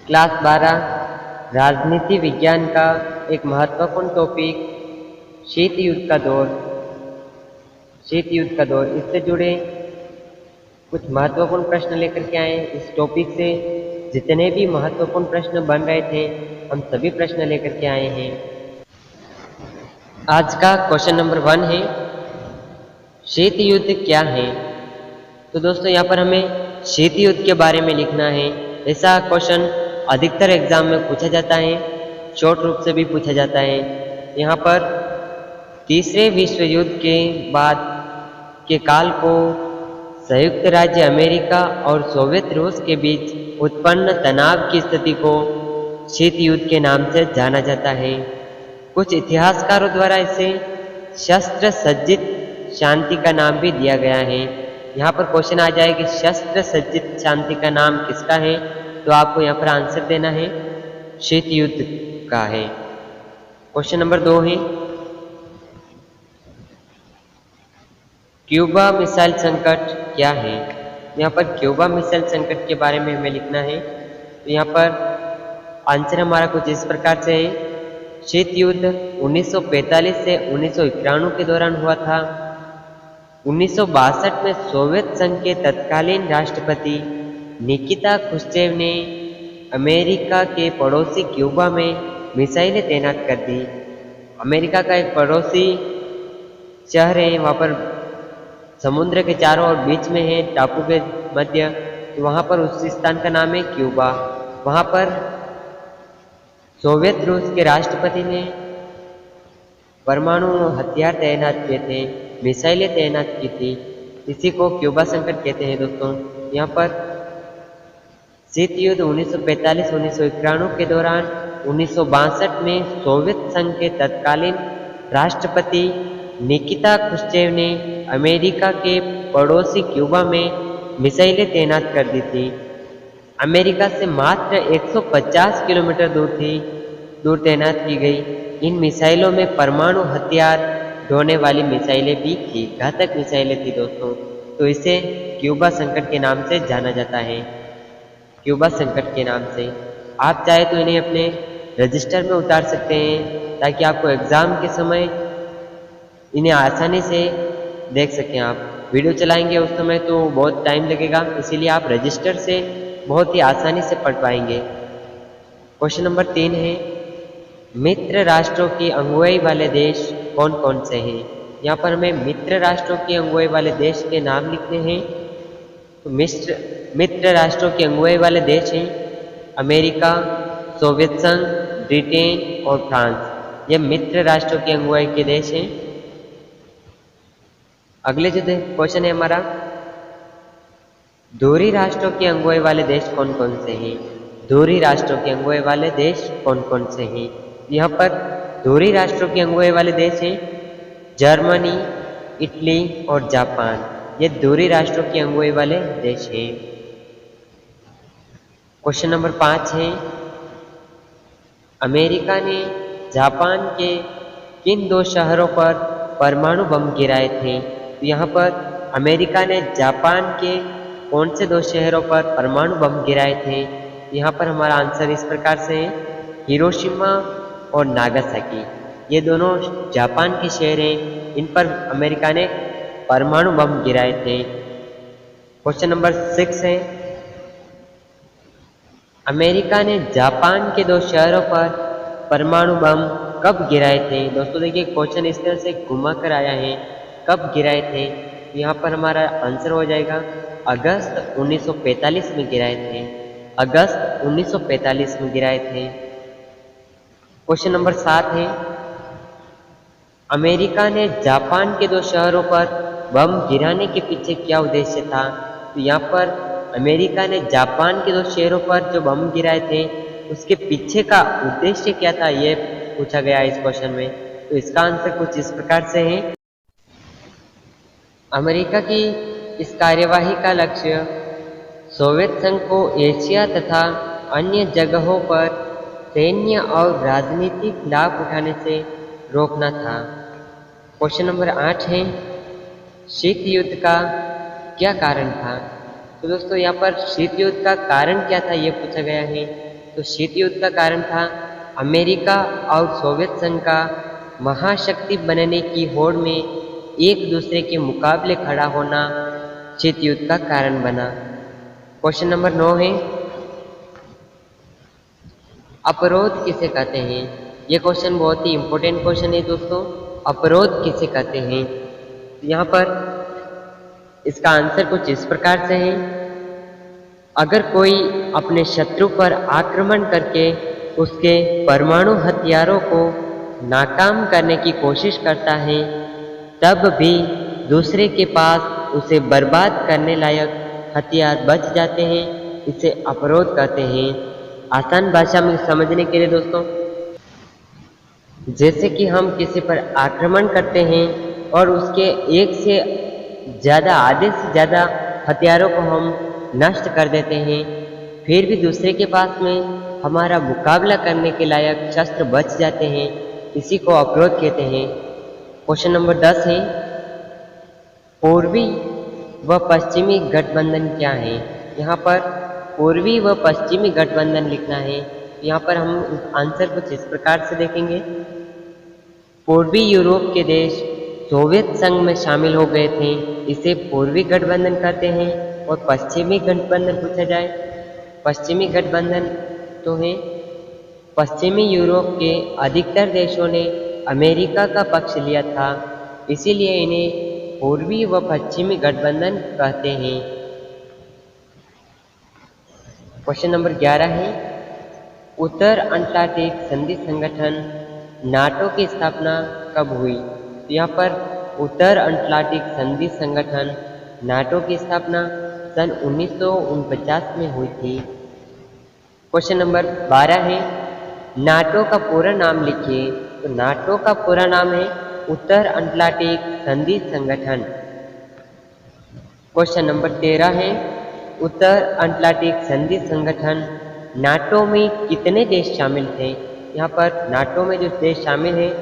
Class 12 राजनीति विज्ञान का एक महत्वपूर्ण टॉपिक शीत युद्ध का दौर। शीत युद्ध का दौर इससे जुड़े कुछ महत्वपूर्ण प्रश्न लेकर के आए। इस टॉपिक से जितने भी महत्वपूर्ण प्रश्न बन रहे थे हम सभी प्रश्न लेकर के आए हैं। आज का क्वेश्चन नंबर 1 है, शीत युद्ध क्या है। तो दोस्तों यहाँ पर हमें शीत युद्ध के बारे में लिखना है। ऐसा क्वेश्चन अधिकतर एग्जाम में पूछा जाता है, शॉर्ट रूप से भी पूछा जाता है। यहाँ पर तीसरे विश्व युद्ध के बाद के काल को संयुक्त राज्य अमेरिका और सोवियत रूस के बीच उत्पन्न तनाव की स्थिति को शीत युद्ध के नाम से जाना जाता है। कुछ इतिहासकारों द्वारा इसे शस्त्र सज्जित शांति का नाम भी दिया गया है। यहाँ पर क्वेश्चन आ जाए कि शस्त्र सज्जित शांति का नाम किसका है, तो आपको यहाँ पर आंसर देना है शीत युद्ध का है। क्वेश्चन नंबर 2 है, क्यूबा मिसाइल संकट क्या है। यहाँ पर क्यूबा मिसाइल संकट के बारे में हमें लिखना है। तो यहाँ पर आंसर हमारा कुछ इस प्रकार से है, शीत युद्ध 1945 से 1991 के दौरान हुआ था। 1962 में सोवियत संघ के तत्कालीन राष्ट्रपति निकिता क्रुश्चेव ने अमेरिका के पड़ोसी क्यूबा में मिसाइलें तैनात कर दी। अमेरिका का एक पड़ोसी शहर है, वहाँ पर समुद्र के चारों ओर बीच में है, टापू के मध्य, तो वहाँ पर उस स्थान का नाम है क्यूबा। वहाँ पर सोवियत रूस के राष्ट्रपति ने परमाणु हथियार तैनात किए थे, मिसाइलें तैनात की थी। इसी को क्यूबा संकट कहते हैं दोस्तों। यहाँ पर शीत युद्ध 1945-1991 के दौरान 1962 में सोवियत संघ के तत्कालीन राष्ट्रपति निकिता क्रुश्चेव ने अमेरिका के पड़ोसी क्यूबा में मिसाइलें तैनात कर दी थी। अमेरिका से मात्र 150 किलोमीटर दूर तैनात की गई। इन मिसाइलों में परमाणु हथियार ढोने वाली मिसाइलें भी थी, घातक मिसाइलें थी दोस्तों। तो इसे क्यूबा संकट के नाम से जाना जाता है, क्यूबा संकट के नाम से। आप चाहे तो इन्हें अपने रजिस्टर में उतार सकते हैं ताकि आपको एग्जाम के समय इन्हें आसानी से देख सकें। आप वीडियो चलाएंगे उस समय तो बहुत टाइम लगेगा, इसीलिए आप रजिस्टर से बहुत ही आसानी से पढ़ पाएंगे। क्वेश्चन नंबर 3 है, मित्र राष्ट्रों की अगुवाई वाले देश कौन कौन से हैं। यहाँ पर हमें मित्र राष्ट्रों की अगुवाई वाले देश के नाम लिखने हैं। तो मित्र राष्ट्रों की अगुवाई वाले देश हैं अमेरिका, सोवियत संघ, ब्रिटेन और फ्रांस। ये मित्र राष्ट्रों की अगुवाई के देश हैं। अगले जो क्वेश्चन है हमारा, दूरी राष्ट्रों की अगुवाई वाले देश कौन कौन से हैं। दूरी राष्ट्रों की अगुवाई वाले देश कौन कौन से हैं। यहाँ पर दूरी राष्ट्रों की अगुवाई वाले देश हैं जर्मनी, इटली और जापान। ये दूरी राष्ट्रों की अगुवाई वाले देश हैं। क्वेश्चन नंबर 5 है, अमेरिका ने जापान के किन 2 शहरों पर परमाणु बम गिराए थे। तो यहाँ पर अमेरिका ने जापान के कौन से 2 शहरों पर परमाणु बम गिराए थे। यहाँ पर हमारा आंसर इस प्रकार से है, हिरोशिमा और नागासाकी। ये दोनों जापान के शहर हैं, इन पर अमेरिका ने परमाणु बम गिराए थे। क्वेश्चन नंबर 6 है, अमेरिका ने जापान के 2 शहरों पर परमाणु बम कब गिराए थे। दोस्तों देखिए क्वेश्चन इस तरह से घुमा कर आया है, कब गिराए थे। यहाँ पर हमारा आंसर हो जाएगा अगस्त 1945 में गिराए थे, अगस्त 1945 में गिराए थे। क्वेश्चन नंबर 7 है, अमेरिका ने जापान के 2 शहरों पर बम गिराने के पीछे क्या उद्देश्य था। तो यहाँ पर अमेरिका ने जापान के 2 शहरों पर जो बम गिराए थे उसके पीछे का उद्देश्य क्या था, ये पूछा गया है इस क्वेश्चन में। तो इसका आंसर कुछ इस प्रकार से है, अमेरिका की इस कार्यवाही का लक्ष्य सोवियत संघ को एशिया तथा अन्य जगहों पर सैन्य और राजनीतिक लाभ उठाने से रोकना था। क्वेश्चन नंबर 8 है, शीत युद्ध का क्या कारण था। तो दोस्तों यहाँ पर शीत युद्ध का कारण क्या था ये पूछा गया है। तो शीत युद्ध का कारण था अमेरिका और सोवियत संघ का महाशक्ति बनने की होड़ में एक दूसरे के मुकाबले खड़ा होना शीत युद्ध का कारण बना। क्वेश्चन नंबर 9 है, अपरोध किसे कहते हैं? ये क्वेश्चन बहुत ही इंपॉर्टेंट क्वेश्चन है दोस्तों। अपरोध किसे कहते हैं? तो यहाँ पर इसका आंसर कुछ इस प्रकार से है, अगर कोई अपने शत्रु पर आक्रमण करके उसके परमाणु हथियारों को नाकाम करने की कोशिश करता है, तब भी दूसरे के पास उसे बर्बाद करने लायक हथियार बच जाते हैं, इसे अपरोध कहते हैं। आसान भाषा में समझने के लिए दोस्तों, जैसे कि हम किसी पर आक्रमण करते हैं और उसके एक से ज़्यादा, आधे से ज़्यादा हथियारों को हम नष्ट कर देते हैं, फिर भी दूसरे के पास में हमारा मुकाबला करने के लायक शस्त्र बच जाते हैं, इसी को अपरोध कहते हैं। क्वेश्चन नंबर 10 है, पूर्वी व पश्चिमी गठबंधन क्या है? यहाँ पर पूर्वी व पश्चिमी गठबंधन लिखना है। यहाँ पर हम आंसर कुछ इस प्रकार से देखेंगे, पूर्वी यूरोप के देश सोवियत संघ में शामिल हो गए थे, इसे पूर्वी गठबंधन कहते हैं। और पश्चिमी गठबंधन पूछा जाए, पश्चिमी गठबंधन तो है पश्चिमी यूरोप के अधिकतर देशों ने अमेरिका का पक्ष लिया था, इसीलिए इन्हें पूर्वी व पश्चिमी गठबंधन कहते हैं। क्वेश्चन नंबर 11 है, उत्तर अटलांटिक संधि संगठन नाटो की स्थापना कब हुई? तो यहाँ पर उत्तर अटलांटिक संधि संगठन नाटो की स्थापना सन 1949 में हुई थी। क्वेश्चन नंबर 12 है, नाटो का पूरा नाम लिखिए। तो नाटो का पूरा नाम है उत्तर अटलांटिक संधि संगठन। क्वेश्चन नंबर 13 है, उत्तर अटलांटिक संधि संगठन नाटो में कितने देश शामिल थे? यहाँ पर नाटो में जो देश शामिल हैं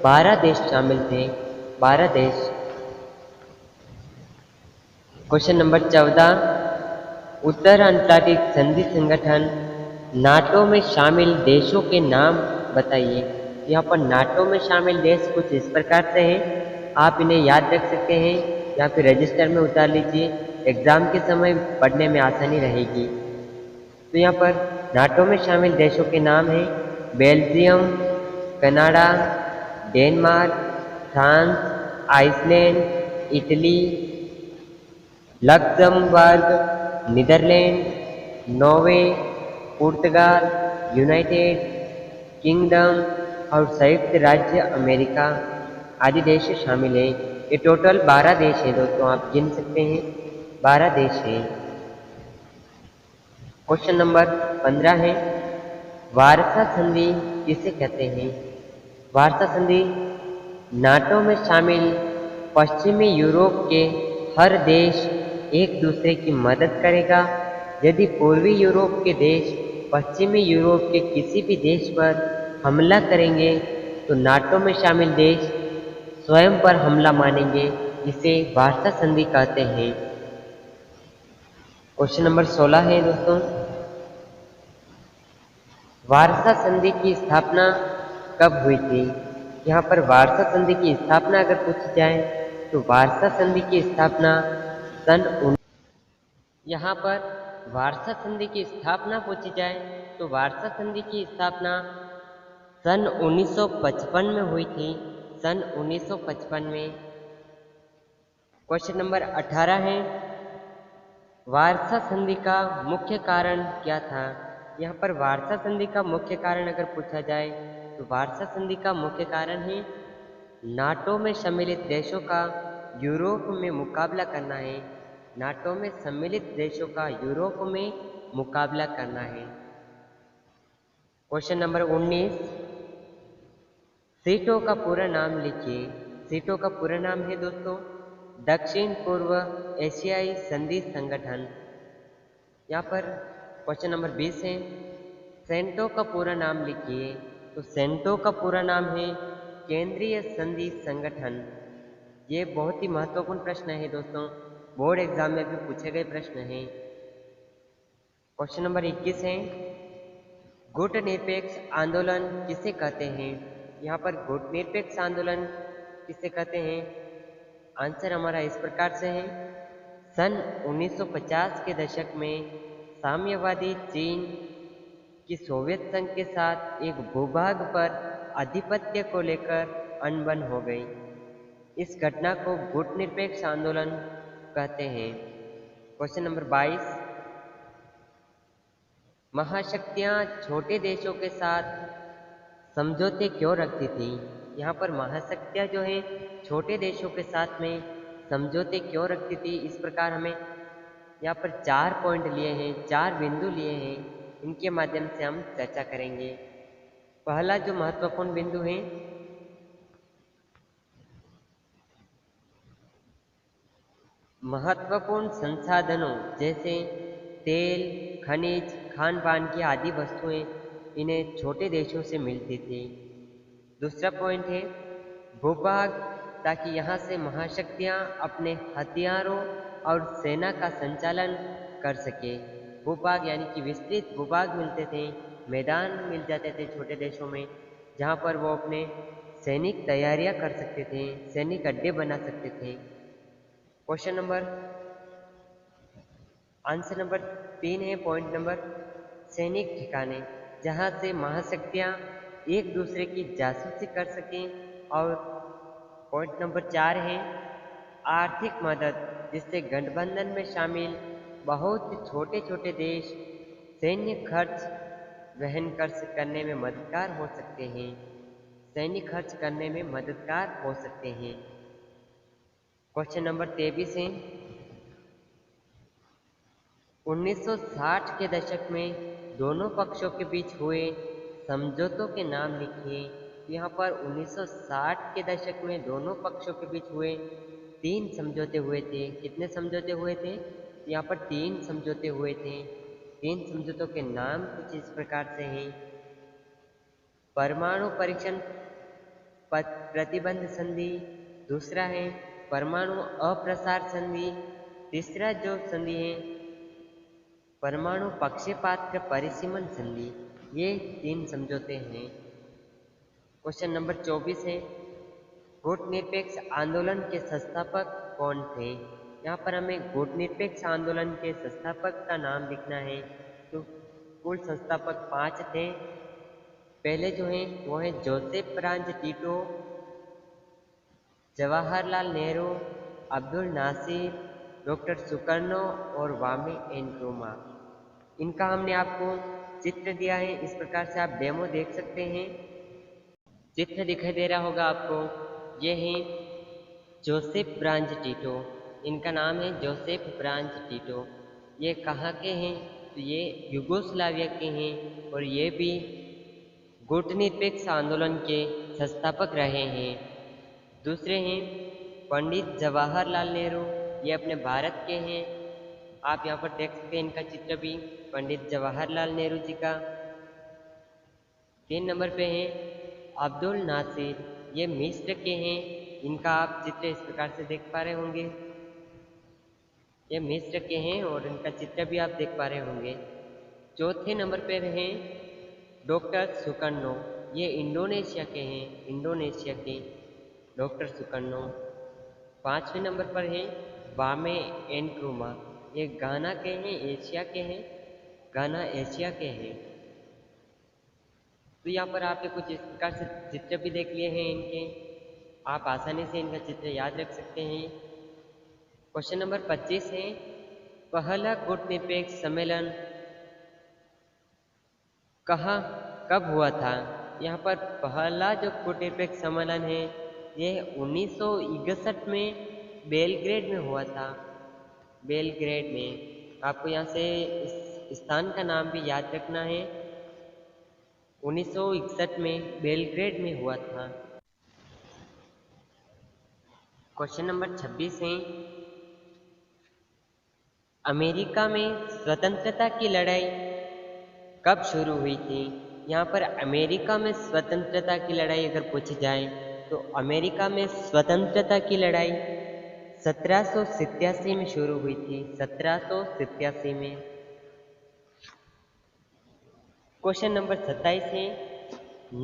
12 देश शामिल थे, 12 देश। क्वेश्चन नंबर 14, उत्तर अटलांटिक संधि संगठन नाटो में शामिल देशों के नाम बताइए। यहाँ पर नाटो में शामिल देश कुछ इस प्रकार से हैं, आप इन्हें याद रख सकते हैं या फिर रजिस्टर में उतार लीजिए, एग्जाम के समय पढ़ने में आसानी रहेगी। तो यहाँ पर नाटो में शामिल देशों के नाम हैं Belgium, Canada, Denmark, France, Iceland, Italy, Luxembourg, Netherlands, Norway, पुर्तगाल, यूनाइटेड किंगडम और संयुक्त राज्य अमेरिका आदि देश शामिल हैं। ये टोटल 12 देश हैं दोस्तों, आप गिन सकते हैं, 12 देश हैं। क्वेश्चन नंबर 15 है, वार्सा संधि किसे कहते हैं? वार्सा संधि नाटो में शामिल पश्चिमी यूरोप के हर देश एक दूसरे की मदद करेगा। यदि पूर्वी यूरोप के देश पश्चिमी यूरोप के किसी भी देश पर हमला करेंगे तो नाटो में शामिल देश स्वयं पर हमला मानेंगे, इसे वार्सा संधि कहते हैं। क्वेश्चन नंबर 16 है दोस्तों, वार्सा संधि की स्थापना कब हुई थी? यहाँ पर वार्सा संधि की स्थापना अगर पूछी जाए तो वार्सा संधि की स्थापना यहाँ पर वार्सा संधि की स्थापना पूछी जाए तो वार्सा संधि की स्थापना सन 1955 में हुई थी, सन 1955 में। क्वेश्चन नंबर 18 है, वार्सा संधि का मुख्य कारण क्या था? यहाँ पर वार्सा संधि का मुख्य कारण अगर पूछा जाए तो वार्सा संधि का मुख्य कारण है नाटो में सम्मिलित देशों का यूरोप में मुकाबला करना है। नाटो में सम्मिलित देशों का यूरोप में मुकाबला करना है। क्वेश्चन नंबर 19, सीटों का पूरा नाम लिखिए। सीटों का पूरा नाम है दोस्तों दक्षिण पूर्व एशियाई संधि संगठन। यहाँ पर क्वेश्चन नंबर 20 है, सेंटो का पूरा नाम लिखिए। तो सेंटो का पूरा नाम है केंद्रीय संधि संगठन। ये बहुत ही महत्वपूर्ण प्रश्न है दोस्तों, बोर्ड एग्जाम में भी पूछे गए प्रश्न हैं। क्वेश्चन नंबर 21 है, गुटनिरपेक्ष आंदोलन किसे कहते हैं? यहाँ पर गुटनिरपेक्ष आंदोलन किसे कहते हैं? आंसर हमारा इस प्रकार से है। सन 1950 के दशक में साम्यवादी चीन की सोवियत संघ के साथ एक भूभाग पर आधिपत्य को लेकर अनबन हो गई। इस घटना को गुटनिरपेक्ष आंदोलन कहते हैं। क्वेश्चन नंबर 22, महाशक्तियां छोटे देशों के साथ समझौते क्यों रखती थी? यहाँ पर महाशक्तियां जो है छोटे देशों के साथ में समझौते क्यों रखती थी? इस प्रकार हमें यहाँ पर 4 पॉइंट लिए हैं, 4 बिंदु लिए हैं, इनके माध्यम से हम चर्चा करेंगे। पहला जो महत्वपूर्ण बिंदु है, महत्वपूर्ण संसाधनों जैसे तेल, खनिज, खान पान की आदि वस्तुएं इन्हें छोटे देशों से मिलती थी। दूसरा पॉइंट है भूभाग, ताकि यहाँ से महाशक्तियाँ अपने हथियारों और सेना का संचालन कर सके। भूभाग यानी कि विस्तृत भूभाग मिलते थे, मैदान मिल जाते थे छोटे देशों में, जहाँ पर वो अपने सैनिक तैयारियां कर सकते थे, सैनिक अड्डे बना सकते थे। क्वेश्चन नंबर आंसर नंबर 3 है, पॉइंट नंबर सैनिक ठिकाने, जहाँ से महाशक्तियाँ एक दूसरे की जासूसी कर सकें। और पॉइंट नंबर 4 है आर्थिक मदद, जिससे गठबंधन में शामिल बहुत छोटे छोटे देश सैन्य खर्च वहन करने में मददगार हो सकते हैं, सैनिक खर्च करने में मददगार हो सकते हैं। क्वेश्चन नंबर 23 है 1960 के दशक में दोनों पक्षों के बीच हुए समझौतों के नाम लिखिए। यहाँ पर 1960 के दशक में दोनों पक्षों के बीच हुए 3 समझौते हुए थे। कितने समझौते हुए थे? यहाँ पर 3 समझौते हुए थे। 3 समझौतों के नाम कुछ इस प्रकार से हैं। परमाणु परीक्षण प्रतिबंध संधि, दूसरा है परमाणु अप्रसार संधि, तीसरा जो संधि है परमाणु पक्षपात परिसीमन संधि। ये 3 समझौते हैं। क्वेश्चन नंबर 24 है गुटनिरपेक्ष आंदोलन के संस्थापक कौन थे? यहाँ पर हमें गुटनिरपेक्ष आंदोलन के संस्थापक का नाम लिखना है। तो कुल संस्थापक 5 थे। पहले जो है वो है Joseph Broz Tito, Jawaharlal Nehru, Abdul Nasser, doctor Sukarno और वामी एनक्रुमा। इनका हमने आपको चित्र दिया है, इस प्रकार से आप डेमो देख सकते हैं। चित्र दिखाई दे रहा होगा आपको। ये हैं जोसेफ ब्रांच टीटो, इनका नाम है जोसेफ ब्रांच टीटो। ये कहाँ के हैं? तो ये युगोस्लाविया के हैं और ये भी गुटनिरपेक्ष आंदोलन के संस्थापक रहे हैं। दूसरे हैं पंडित जवाहरलाल नेहरू, ये अपने भारत के हैं। आप यहाँ पर देख सकते हैं इनका चित्र भी, पंडित जवाहरलाल नेहरू जी का। 3 नंबर पे हैं अब्दुल नासिर, ये मिस्र के हैं। इनका आप चित्र इस प्रकार से देख पा रहे होंगे। ये मिस्र के हैं और इनका चित्र भी आप देख पा रहे होंगे। चौथे नंबर पे हैं डॉक्टर सुकर्नो, ये इंडोनेशिया के हैं, इंडोनेशिया के डॉक्टर सुकर्नो। 5वें नंबर पर है वामे एनक्रुमा, ये गाना के हैं, एशिया के हैं, गाना एशिया के हैं। तो यहाँ पर आपने कुछ इस प्रकार से चित्र भी देख लिए हैं इनके, आप आसानी से इनका चित्र याद रख सकते हैं। क्वेश्चन नंबर 25 है पहला गुटनिरपेक्ष सम्मेलन कहाँ कब हुआ था? यहाँ पर पहला जो गुटनिरपेक्ष सम्मेलन है ये 1961 में बेलग्रेड में हुआ था। बेलग्रेड में आपको यहाँ से इस स्थान का नाम भी याद रखना है। 1961 में बेलग्रेड में हुआ था। क्वेश्चन नंबर 26 है अमेरिका में स्वतंत्रता की लड़ाई कब शुरू हुई थी? यहाँ पर अमेरिका में स्वतंत्रता की लड़ाई अगर पूछी जाए तो अमेरिका में स्वतंत्रता की लड़ाई 1787 में शुरू हुई थी। 1787 में। क्वेश्चन नंबर 27 है,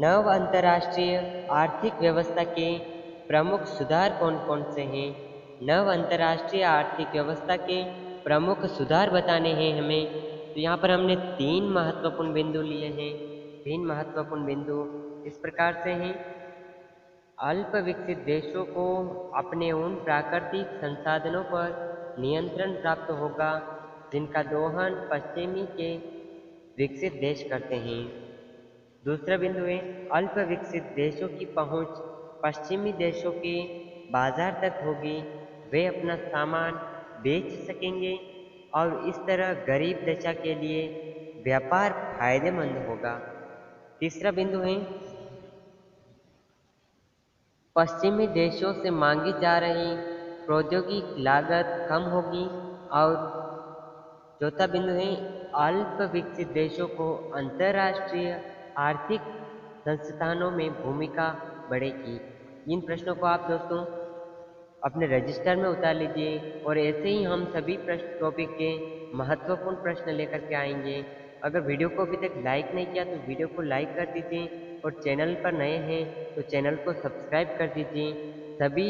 नव अंतर्राष्ट्रीय आर्थिक व्यवस्था के प्रमुख सुधार कौन कौन से हैं? नव अंतर्राष्ट्रीय आर्थिक व्यवस्था के प्रमुख सुधार बताने हैं हमें। तो यहाँ पर हमने 3 महत्वपूर्ण बिंदु लिए हैं। 3 महत्वपूर्ण बिंदु इस प्रकार से हैं। अल्प विकसित देशों को अपने उन प्राकृतिक संसाधनों पर नियंत्रण प्राप्त होगा जिनका दोहन पश्चिमी के विकसित देश करते हैं। दूसरा बिंदु है, अल्प विकसित देशों की पहुंच पश्चिमी देशों के बाजार तक होगी, वे अपना सामान बेच सकेंगे और इस तरह गरीब दशा के लिए व्यापार फायदेमंद होगा। तीसरा बिंदु है, पश्चिमी देशों से मांगी जा रही प्रौद्योगिकी लागत कम होगी। और चौथा बिंदु है, अल्प विकसित देशों को अंतर्राष्ट्रीय आर्थिक संस्थानों में भूमिका बढ़ेगी। इन प्रश्नों को आप दोस्तों अपने रजिस्टर में उतार लीजिए और ऐसे ही हम सभी प्रश्न टॉपिक के महत्वपूर्ण प्रश्न लेकर के आएंगे। अगर वीडियो को अभी तक लाइक नहीं किया तो वीडियो को लाइक कर दीजिए और चैनल पर नए हैं तो चैनल को सब्सक्राइब कर दीजिए। सभी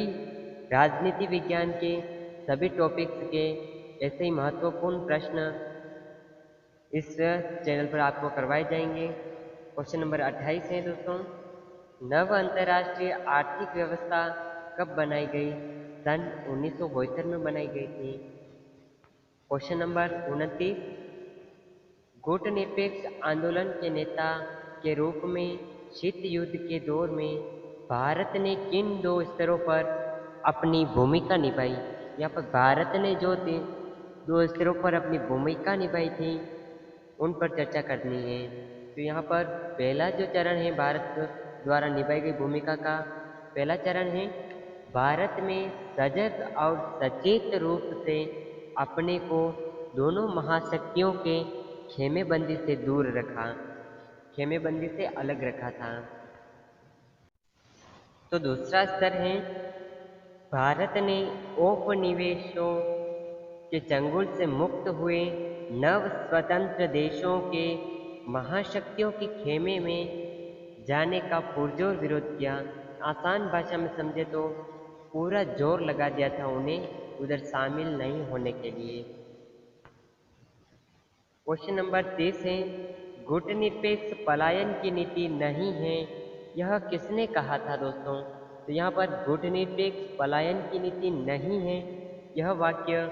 राजनीति विज्ञान के सभी टॉपिक्स के ऐसे ही महत्वपूर्ण प्रश्न इस चैनल पर आपको करवाए जाएंगे। क्वेश्चन नंबर 28 है दोस्तों, नव अंतर्राष्ट्रीय आर्थिक व्यवस्था कब बनाई गई? सन 1972 में बनाई गई थी। क्वेश्चन नंबर 29, गुटनिरपेक्ष आंदोलन के नेता के रूप में शीत युद्ध के दौर में भारत ने किन 2 स्तरों पर अपनी भूमिका निभाई? यहाँ पर भारत ने जो 2 स्तरों पर अपनी भूमिका निभाई थी उन पर चर्चा करनी है। तो यहाँ पर पहला जो चरण है भारत द्वारा निभाई गई भूमिका का पहला चरण है, भारत में सजग और सचेत रूप से अपने को दोनों महाशक्तियों के खेमेबंदी से दूर रखा, खेमेबंदी से अलग रखा था। तो दूसरा स्तर है, भारत ने औपनिवेशों के चंगुल से मुक्त हुए नव स्वतंत्र देशों के महाशक्तियों के खेमे में जाने का पुरजोर विरोध किया। आसान भाषा में समझे तो पूरा जोर लगा दिया था उन्हें उधर शामिल नहीं होने के लिए। क्वेश्चन नंबर 30 है, गुटनिरपेक्ष पलायन की नीति नहीं है, यह किसने कहा था दोस्तों? तो यहाँ पर गुटनिरपेक्ष पलायन की नीति नहीं है, यह वाक्य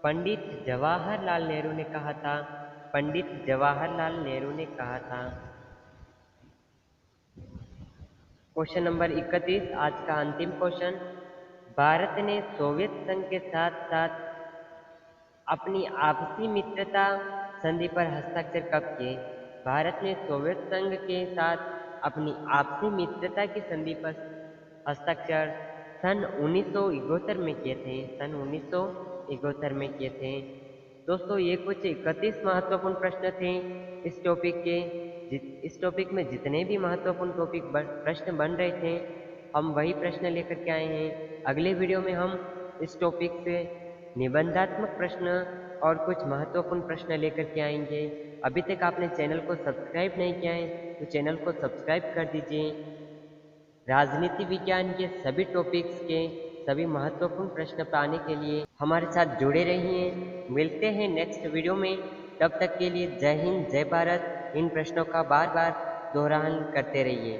पंडित जवाहरलाल नेहरू ने कहा था। पंडित जवाहरलाल नेहरू ने कहा था। क्वेश्चन नंबर 31, आज का अंतिम क्वेश्चन, भारत ने सोवियत संघ के साथ साथ अपनी आपसी मित्रता संधि पर हस्ताक्षर कब किए? भारत ने सोवियत संघ के साथ अपनी आपसी मित्रता की संधि पर हस्ताक्षर सन 1971 में किए थे। सन 1971 में किए थे। दोस्तों ये कुछ 31 महत्वपूर्ण प्रश्न थे इस टॉपिक के। इस टॉपिक में जितने भी महत्वपूर्ण प्रश्न बन रहे थे हम वही प्रश्न लेकर के आए हैं। अगले वीडियो में हम इस टॉपिक से निबंधात्मक प्रश्न और कुछ महत्वपूर्ण प्रश्न लेकर के आएंगे। अभी तक आपने चैनल को सब्सक्राइब नहीं किया है तो चैनल को सब्सक्राइब कर दीजिए। राजनीति विज्ञान के सभी टॉपिक्स के सभी महत्वपूर्ण प्रश्न पाने के लिए हमारे साथ जुड़े रहिए। मिलते हैं नेक्स्ट वीडियो में, तब तक के लिए जय हिंद जय भारत। इन प्रश्नों का बार बार दोहरान करते रहिए।